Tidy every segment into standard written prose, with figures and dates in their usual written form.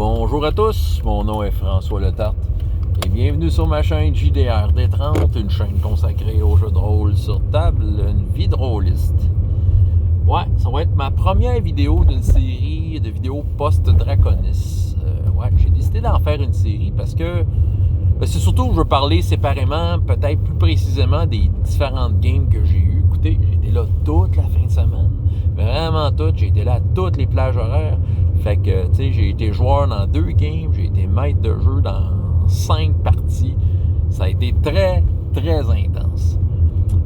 Bonjour à tous, mon nom est François Letarte et bienvenue sur ma chaîne JDRD30, une chaîne consacrée aux jeux de rôle sur table, une vie de rôliste. Ouais, ça va être ma première vidéo d'une série de vidéos post-Draconis. J'ai décidé d'en faire une série parce que c'est surtout que je veux parler séparément, peut-être plus précisément des différentes games que j'ai eues. Écoutez, j'ai été là toute la fin de semaine, vraiment toute, j'ai été là à toutes les plages horaires. Fait que, tu sais, j'ai été joueur dans 2 games, j'ai été maître de jeu dans 5 parties. Ça a été très, très intense.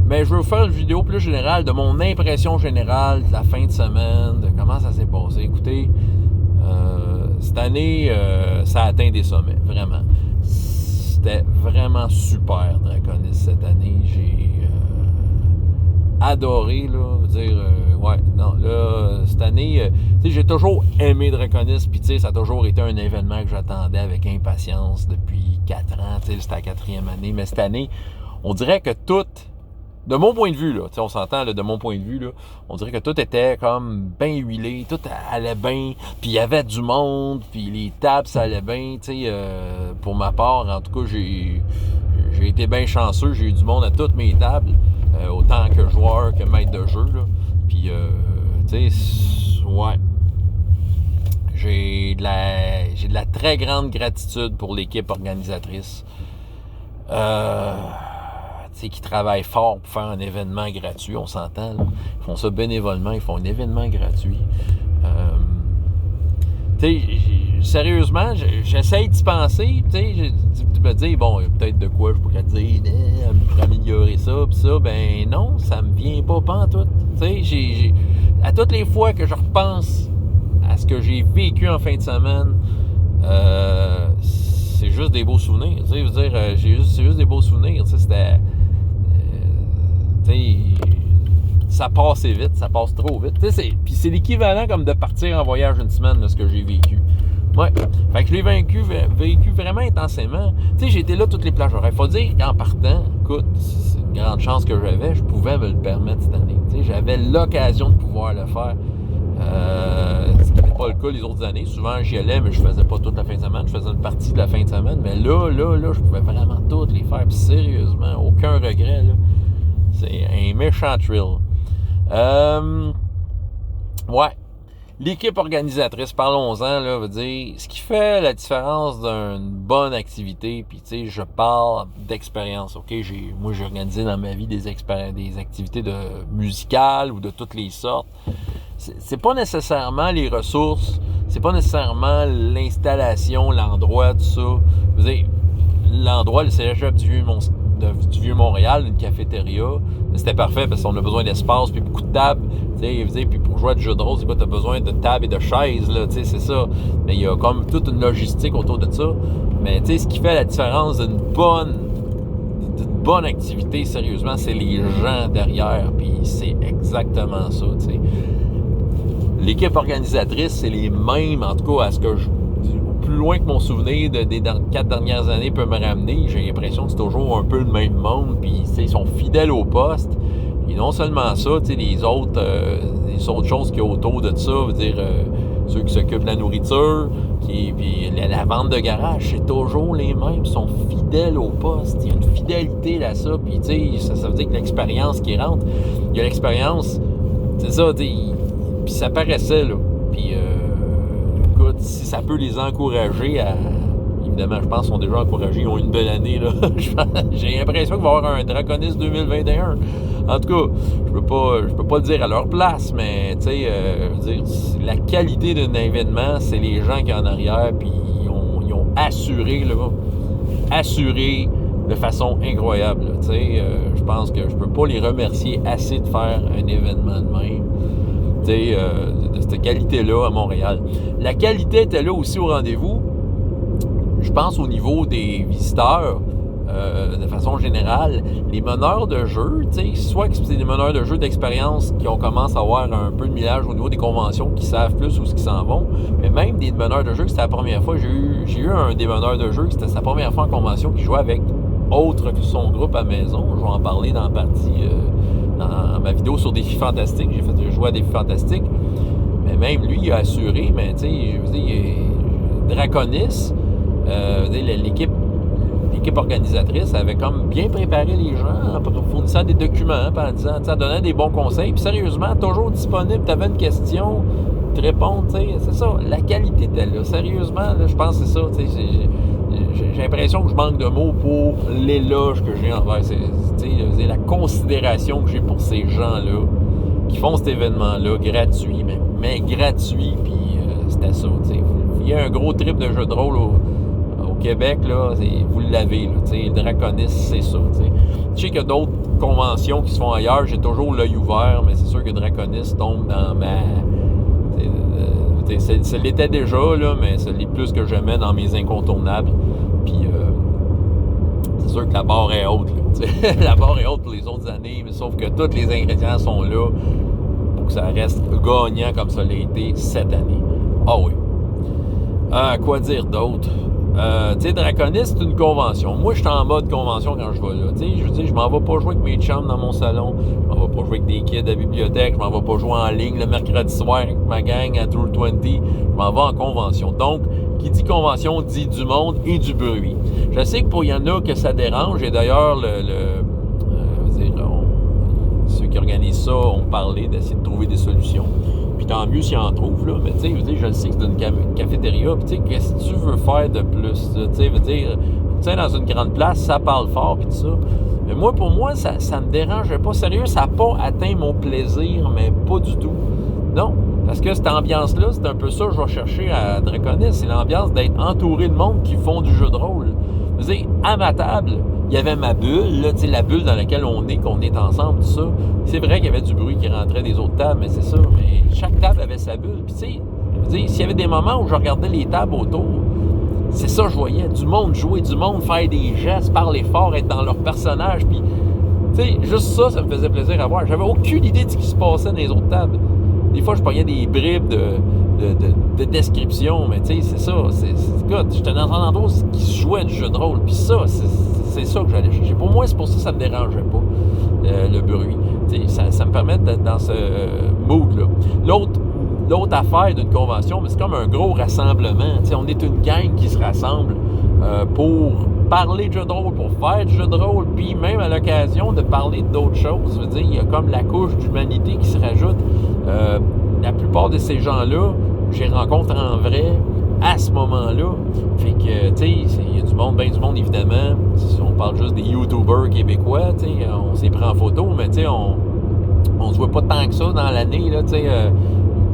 Mais je veux vous faire une vidéo plus générale de mon impression générale de la fin de semaine, de comment ça s'est passé. Écoutez, cette année, ça a atteint des sommets, vraiment. C'était vraiment super Draconis cette année. J'ai adoré, là, cette année, tu sais, j'ai toujours aimé Draconis, puis tu sais, ça a toujours été un événement que j'attendais avec impatience depuis 4 ans, tu sais, c'était la 4e année, mais cette année, on dirait que tout, de mon point de vue, là, tu sais, on s'entend, là, de mon point de vue, là, on dirait que tout était comme bien huilé, tout allait bien, puis il y avait du monde, puis les tables, ça allait bien, tu sais, pour ma part, en tout cas, j'ai été bien chanceux, j'ai eu du monde à toutes mes tables, autant que joueur que maître de jeu, là, puis, tu sais, ouais, j'ai de la très grande gratitude pour l'équipe organisatrice, qui travaillent fort pour faire un événement gratuit, on s'entend, là. Ils font ça bénévolement, ils font un événement gratuit. Sérieusement, j'essaye d'y penser, de me dire, bon, il y a peut-être de quoi je pourrais dire, pour améliorer ça, pis ça, ben non, ça me vient pas pantoute. À toutes les fois que je repense à ce que j'ai vécu en fin de semaine, c'est juste des beaux souvenirs, c'est juste des beaux souvenirs, c'était... ça passe vite, ça passe trop vite. Puis c'est l'équivalent comme de partir en voyage une semaine, là, ce que j'ai vécu. Ouais. Fait que je l'ai vécu vraiment intensément. J'ai été là toutes les plages horaires. Faut dire qu'en partant, écoute, c'est une grande chance que j'avais, je pouvais me le permettre cette année. J'avais l'occasion de pouvoir le faire. Ce qui n'était pas le cas les autres années. Souvent, j'y allais, mais je faisais pas toute la fin de semaine. Je faisais une partie de la fin de semaine. Mais là, je pouvais vraiment toutes les faire. Puis sérieusement, aucun regret, là. C'est un méchant thrill. L'équipe organisatrice, parlons-en, là, veut dire, ce qui fait la différence d'une bonne activité, puis tu sais, je parle d'expérience, ok? Moi, j'ai organisé dans ma vie des activités musicales ou de toutes les sortes. C'est pas nécessairement les ressources, c'est pas nécessairement l'installation, l'endroit, tout ça. Je veux dire, l'endroit, le cégep du Vieux-Montréal, une cafétéria, c'était parfait parce qu'on a besoin d'espace puis beaucoup de tables, puis pour jouer à du jeu de rôle, c'est quoi, t'as besoin de tables et de chaises, là, c'est ça. Mais il y a comme toute une logistique autour de ça. Mais ce qui fait la différence d'une bonne activité, sérieusement, c'est les gens derrière, puis c'est exactement ça, t'sais. L'équipe organisatrice, c'est les mêmes, en tout cas, à ce que plus loin que mon souvenir des 4 dernières années peut me ramener, j'ai l'impression que c'est toujours un peu le même monde, puis ils sont fidèles au poste. Et non seulement ça, les autres choses qu'il y a autour de ça, veut dire ceux qui s'occupent de la nourriture, puis la vente de garage, c'est toujours les mêmes, ils sont fidèles au poste. Il y a une fidélité là, ça, puis ça veut dire que l'expérience qui rentre, il y a l'expérience, c'est ça, puis ça paraissait, là, puis écoute, si ça peut les encourager à... Évidemment, je pense qu'ils sont déjà encouragés, ils ont une belle année, là. J'ai l'impression qu'il va y avoir un Draconis 2021. En tout cas, je peux pas le dire à leur place, mais la qualité d'un événement, c'est les gens qui sont en arrière, puis ils ont assuré de façon incroyable. Je pense que je peux pas les remercier assez de faire un événement de même. De cette qualité-là à Montréal. La qualité était là aussi au rendez-vous. Je pense au niveau des visiteurs, de façon générale, les meneurs de jeu, soit que c'est des meneurs de jeu d'expérience qui ont commencé à avoir un peu de millage au niveau des conventions, qui savent plus où ils s'en vont, mais même des meneurs de jeu que c'était la première fois, j'ai eu un des meneurs de jeu, c'était sa première fois en convention, qui jouait avec autre que son groupe à la maison. Je vais en parler dans la partie... dans ma vidéo sur Défis Fantastiques, j'ai joué à Défis Fantastiques, mais même lui, il a assuré, mais tu sais, je veux dire, Draconis, l'équipe organisatrice avait comme bien préparé les gens en fournissant des documents, en disant, en donnant des bons conseils. Puis sérieusement, toujours disponible, tu avais une question, te répondre, c'est ça. La qualité était là. Sérieusement, là, je pense que c'est ça. J'ai l'impression que je manque de mots pour l'éloge que j'ai envers la considération que j'ai pour ces gens-là qui font cet événement-là gratuit, mais gratuit, puis c'était ça. Il y a un gros trip de jeu de rôle au Québec, là, vous l'avez, le Draconis, c'est ça. Je sais qu'il y a d'autres conventions qui se font ailleurs, j'ai toujours l'œil ouvert, mais c'est sûr que Draconis tombe dans ma... ça l'était déjà, là, mais ça l'est plus que jamais dans mes incontournables. Puis c'est sûr que la barre est haute. Là, la barre est haute pour les autres années, mais sauf que tous les ingrédients sont là pour que ça reste gagnant comme ça l'a été cette année. Ah oui. Quoi dire d'autre? Draconis, c'est une convention. Moi, je suis en mode convention quand je vais là. Je veux dire, je m'en vais pas jouer avec mes chums dans mon salon. Je m'en vais pas jouer avec des kids à la bibliothèque. Je m'en vais pas jouer en ligne le mercredi soir avec ma gang à Tour 20. Je m'en vais en convention. Donc, qui dit convention dit du monde et du bruit. Je sais que pour y en a que ça dérange. Et d'ailleurs, ceux qui organisent ça ont parlé d'essayer de trouver des solutions. Puis tant mieux s'il en trouve, là. Mais tu sais, je le sais que c'est une cafétéria. Puis tu sais, qu'est-ce que tu veux faire de plus? Tu sais, dans une grande place, ça parle fort, puis tout ça. Mais moi, pour moi, ça me dérangeait pas. Sérieux, ça n'a pas atteint mon plaisir, mais pas du tout. Non. Parce que cette ambiance-là, c'est un peu ça que je vais chercher à Draconis. C'est l'ambiance d'être entouré de monde qui font du jeu de rôle. Je veux dire, à ma table, il y avait ma bulle, là, la bulle dans laquelle qu'on est ensemble, tout ça. C'est vrai qu'il y avait du bruit qui rentrait des autres tables, mais c'est ça. Mais chaque table avait sa bulle. Puis, tu sais, s'il y avait des moments où je regardais les tables autour, c'est ça que je voyais. Du monde jouer, du monde faire des gestes, parler fort, être dans leur personnage. Puis, tu sais, juste ça me faisait plaisir à voir. J'avais aucune idée de ce qui se passait dans les autres tables. Des fois, je pognais des bribes de description, mais tu sais, c'est ça. Écoute, j'étais dans un endroit qui se jouait du jeu de rôle. Puis ça, c'est ça que j'allais chercher. Pour moi, c'est pour ça que ça ne me dérangeait pas, le bruit. Ça me permet d'être dans ce mood-là. L'autre affaire d'une convention, mais c'est comme un gros rassemblement. T'sais, on est une gang qui se rassemble pour parler de jeu de rôle, pour faire du jeu de rôle, puis même à l'occasion de parler d'autres choses. Je veux dire, il y a comme la couche d'humanité qui se rajoute. La plupart de ces gens-là, je les rencontre en vrai à ce moment-là. Fait que, tu sais, il y a du monde, bien du monde, évidemment. Si on parle juste des YouTubers québécois, tu sais, on s'est pris en photo, mais tu sais, on se voit pas tant que ça dans l'année, là, tu sais,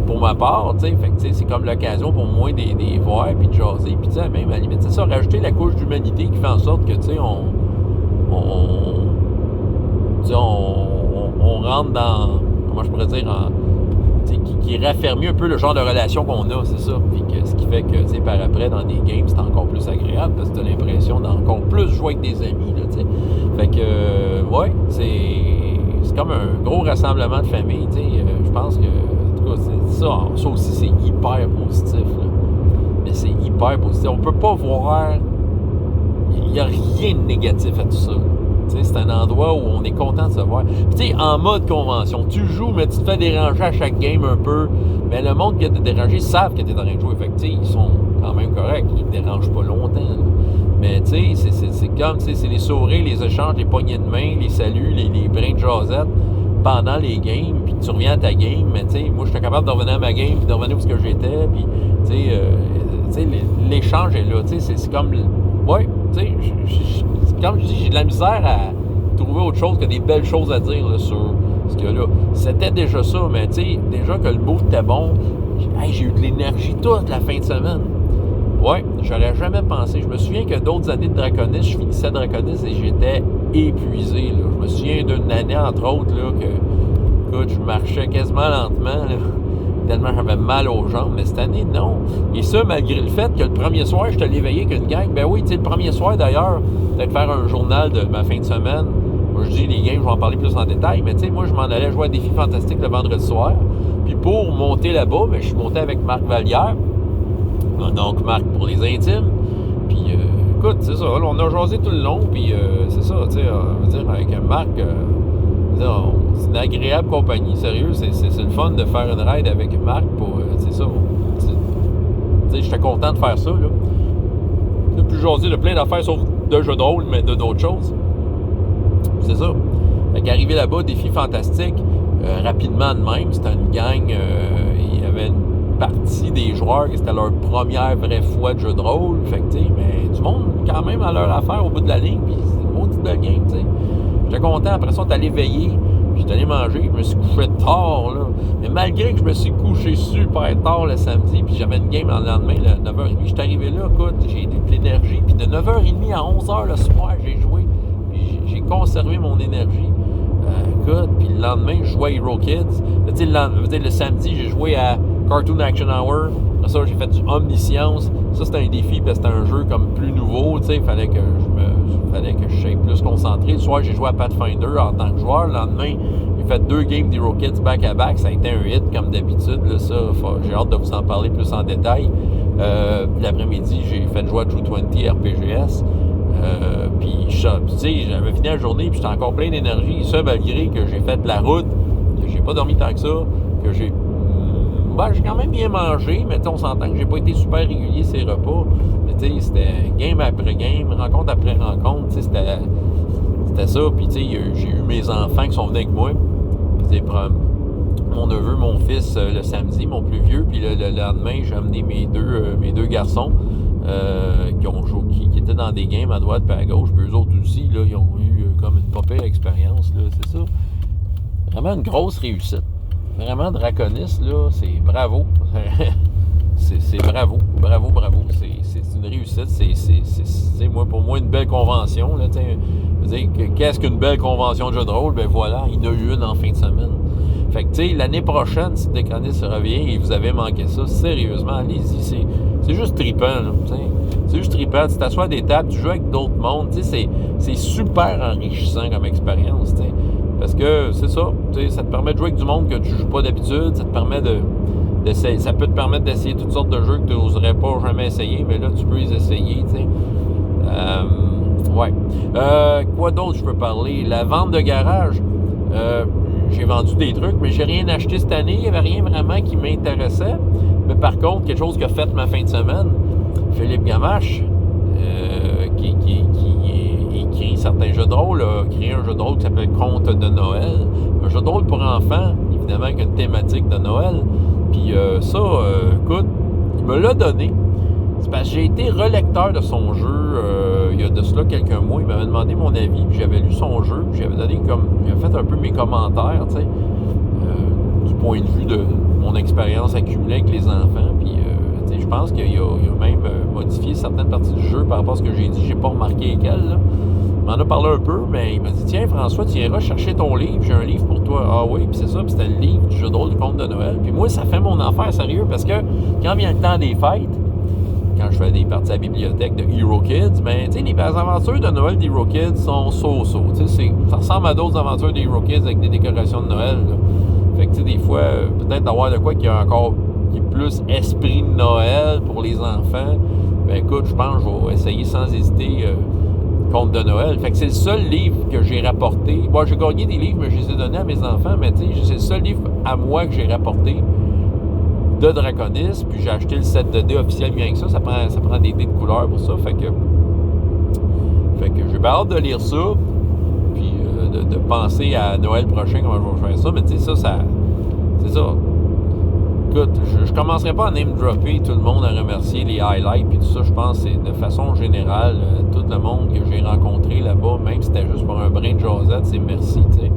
pour ma part, tu sais. Fait que, tu sais, c'est comme l'occasion pour moi de les voir, puis de jaser, puis tu sais, même à la limite, c'est ça, rajouter la couche d'humanité qui fait en sorte que, tu sais, on rentre dans, comment je pourrais dire, qui raffermit un peu le genre de relation qu'on a, c'est ça. Puis que, ce qui fait que, tu sais, par après, dans des games, c'est encore plus agréable parce que tu as l'impression d'encore plus jouer avec des amis, là, tu sais. Fait que, ouais, c'est comme un gros rassemblement de famille, tu sais. Je pense que, en tout cas, ça aussi, c'est hyper positif, là. Mais c'est hyper positif. On peut pas voir... Il n'y a rien de négatif à tout ça. C'est un endroit où on est content de se voir. Puis, tu sais, en mode convention, tu joues, mais tu te fais déranger à chaque game un peu. Mais le monde qui vient te déranger savent que tu es en train de jouer. Fait que, tu sais, ils sont quand même corrects. Ils ne te dérangent pas longtemps. Là. Mais, tu sais, c'est comme, tu sais, c'est les sourires, les échanges, les poignées de main, les saluts, les brins de jasette pendant les games. Puis, tu reviens à ta game. Mais, tu sais, moi, j'étais capable de revenir à ma game, puis de revenir où j'étais. Puis, tu sais, l'échange est là. Tu sais, c'est comme... Ouais, tu sais, comme je dis, j'ai de la misère à trouver autre chose que des belles choses à dire là, sur ce qu'il y a là. C'était déjà ça, mais tu sais, déjà que le beau était bon, j'ai eu de l'énergie toute la fin de semaine. Ouais, j'aurais jamais pensé. Je me souviens que d'autres années de Draconis, je finissais Draconis et j'étais épuisé. Là. Je me souviens d'une année, entre autres, là, que, écoute, je marchais quasiment lentement, là, tellement j'avais mal aux jambes, mais cette année, non. Et ça, malgré le fait que le premier soir, je te l'éveillais avec une gang. Ben oui, tu sais, le premier soir, d'ailleurs, peut-être faire un journal de ma fin de semaine. Moi, je dis les games, je vais en parler plus en détail, mais tu sais, moi, je m'en allais jouer à Défi Fantastique le vendredi soir. Puis pour monter là-bas, ben, je suis monté avec Marc Vallière. Donc, Marc pour les intimes. Puis, écoute, c'est ça, là, on a jasé tout le long, puis c'est ça, tu sais, on va dire, avec Marc... c'est une agréable compagnie, sérieux, c'est le fun de faire une ride avec Marc pour, c'est ça, j'étais content de faire ça, là. Depuis jaser de plein d'affaires, sauf de jeux de rôle, mais de d'autres choses. C'est ça. Fait qu'arrivé là-bas, défi fantastique, rapidement de même, c'était une gang, il y avait une partie des joueurs qui c'était leur première vraie fois de jeu de rôle. Fait que, tu sais, mais du monde quand même à leur affaire au bout de la ligne, puis c'est une maudite belle game, tu sais. J'étais content. Après ça, on est allé veiller, puis j'étais allé manger, je me suis couché tard, là. Mais malgré que je me suis couché super tard le samedi, puis j'avais une game le lendemain, à 9h30, j'étais arrivé là, écoute, j'ai eu de l'énergie, puis de 9h30 à 11h le soir, j'ai joué, puis j'ai conservé mon énergie. Écoute, puis le lendemain, je jouais à Hero Kids. Tu sais, le samedi, j'ai joué à Cartoon Action Hour. Après ça, j'ai fait du Omniscience. Ça, c'était un défi parce que c'était un jeu comme plus nouveau. Tu sais, il fallait que je sois plus concentré. Le soir, j'ai joué à Pathfinder en tant que joueur. Le lendemain, j'ai fait 2 games d'Hero Kids back-à-back. Ça a été un hit comme d'habitude. Là, ça, j'ai hâte de vous en parler plus en détail. L'après-midi, j'ai fait jouer à True 20 RPGS. Puis tu sais, j'avais fini la journée puis j'étais encore plein d'énergie, ça malgré que j'ai fait de la route, que j'ai pas dormi tant que ça, que j'ai quand même bien mangé, mais on s'entend que j'ai pas été super régulier ces repas. Mais tu sais, c'était game après game, rencontre après rencontre, tu sais, c'était ça. Puis tu sais, j'ai eu mes enfants qui sont venus avec moi. Puis mon neveu, mon fils le samedi, mon plus vieux, puis le lendemain, j'ai amené mes deux garçons. Qui étaient dans des games à droite et à gauche, puis eux autres aussi, là, ils ont eu comme une pas pire expérience, là, c'est ça. Vraiment une grosse réussite. Vraiment, Draconis, là, c'est bravo. c'est bravo. C'est une réussite. C'est pour moi, une belle convention, là, je veux dire, qu'est-ce qu'une belle convention de jeu de rôle? Ben voilà, il y en a eu une en fin de semaine. Fait que, tu sais, l'année prochaine, si Draconis revient et vous avez manqué ça, sérieusement, allez-y, c'est juste trippant, là, tu sais. C'est juste trippant. Tu t'assois à des tables, tu joues avec d'autres mondes, tu sais, c'est super enrichissant comme expérience, tu sais. Parce que, c'est ça, tu sais, ça te permet de jouer avec du monde que tu joues pas d'habitude, ça te permet ça peut te permettre d'essayer toutes sortes de jeux que tu n'oserais pas jamais essayer, mais là, tu peux les essayer, tu sais. Ouais. Quoi d'autre je peux parler? La vente de garage. J'ai vendu des trucs, mais j'ai rien acheté cette année. Il n'y avait rien vraiment qui m'intéressait. Mais par contre, quelque chose qui a fait ma fin de semaine, Philippe Gamache, qui écrit certains jeux de rôle, a créé un jeu de rôle qui s'appelle Conte de Noël. Un jeu de rôle pour enfants, évidemment, avec une thématique de Noël. Puis écoute, il me l'a donné. C'est parce que j'ai été relecteur de son jeu il y a de cela quelques mois. Il m'avait demandé mon avis, puis j'avais lu son jeu, puis j'avais fait un peu mes commentaires, tu sais, du point de vue de mon expérience accumulée avec les enfants. Puis, tu sais, je pense qu'il a même modifié certaines parties du jeu par rapport à ce que j'ai dit. J'ai pas remarqué lesquelles, là. Il m'en a parlé un peu, mais il m'a dit « Tiens, François, tu iras chercher ton livre, j'ai un livre pour toi. » Ah oui, puis c'est ça, puis c'était le livre du jeu de rôle du Conte de Noël. Puis moi, ça fait mon affaire, sérieux, parce que quand vient le temps des fêtes, quand je fais des parties à la bibliothèque de Hero Kids, ben, tu sais, les aventures de Noël d'Hero Kids sont so-so. Tu sais, ça ressemble à d'autres aventures d'Hero Kids avec des décorations de Noël, là. Fait que, tu sais, des fois, peut-être d'avoir de quoi qui est plus esprit de Noël pour les enfants. Ben, écoute, je pense que je vais essayer sans hésiter Conte de Noël. Fait que c'est le seul livre que j'ai rapporté. Moi, j'ai gagné des livres, mais je les ai donnés à mes enfants, mais tu sais, c'est le seul livre à moi que j'ai rapporté de Draconis, puis j'ai acheté le set de dés officiel bien que ça. Ça prend des dés de couleur pour ça. Fait que j'ai bien hâte de lire ça, puis de penser à Noël prochain comment je vais faire ça. Mais tu sais, ça c'est ça. Écoute, je commencerai pas à name-dropper tout le monde, à remercier les highlights, puis tout ça. Je pense que c'est de façon générale, tout le monde que j'ai rencontré là-bas, même si c'était juste pour un brin de jasette, c'est merci, tu sais.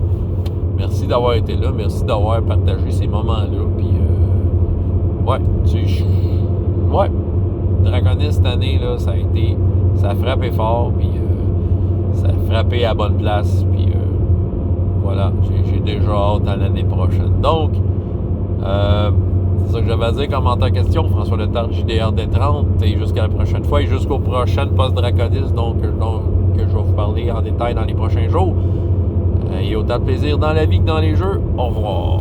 Merci d'avoir été là, merci d'avoir partagé ces moments-là, puis ouais, ouais, Draconis cette année, là, ça a frappé fort, puis ça a frappé à la bonne place, puis voilà, j'ai déjà hâte à l'année prochaine. Donc, c'est ça que j'avais à dire comme en question, François Letarte, JDRD30, et jusqu'à la prochaine fois, et jusqu'au prochain post-Draconis, donc que je vais vous parler en détail dans les prochains jours. Et autant de plaisir dans la vie que dans les jeux. Au revoir.